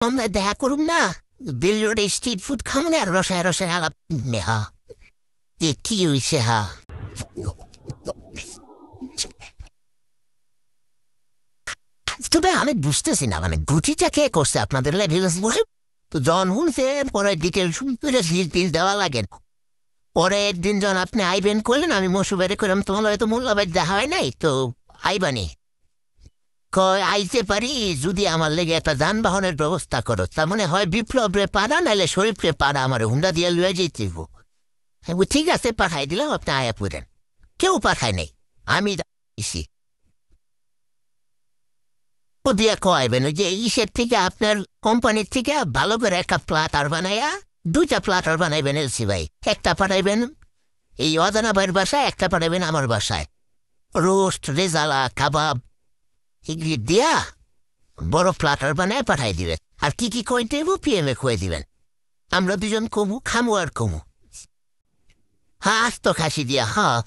আমরা দেখা করুন না, বেল রোডে স্ট্রিট ফুড খাবো না, রসায় রসায় আলাপ নেহা কি হয়েছে হা। তবে আমি বুঝতেছি না, মানে গুটিটা কে করছে আপনাদের লেভেল বসে। তো জন শুনছে পরে ডিটেল শুনতে বিল দেওয়া লাগে না। পরে একদিন যখন আপনি আইবেন করলেন, আমি মশুবারে করলাম তোমার হয়তো মোল্লাবাই দেখা হয় নাই তো আইবানি। কয় আইতে পারি যদি আমার লেগে একটা যানবাহনের ব্যবস্থা করো। তার মানে হয় বিপ্লব রে পাড়া, নাহলে শরীফ রে পাড়া আমার হুন্ডা দিয়ে লুয়ে যেতে হইব। আমি বলি, ঠিক আছে পাঠাই দিলাম, আপনি আয়া পড়েন। কেউ পাঠায় নেই, আমি ইসি ও দিয়া কয়াবেন ওই যে ইসের থেকে আপনার কোম্পানির থেকে ভালো করে একটা প্লাটার বানাইয়া দুইটা প্লাটার বানাইবেন এলসি ভাই। একটা পাঠাইবেন এই অজানা ভাইয়ের বাসায়, একটা পাঠাইবেন আমার বাসায়। রোস্ট, রেজালা, কাবাব এগুলি দিয়া বড় প্লাটার বানায় পাঠাই দিবেন। আর কি কি কইতে হইব পিএমএ খুঁয়ে দিবেন। আমরা দুজন কমু, খামু আর কমু। হ্যাঁ আস্ত খাসি দিয়া, হ্যাঁ।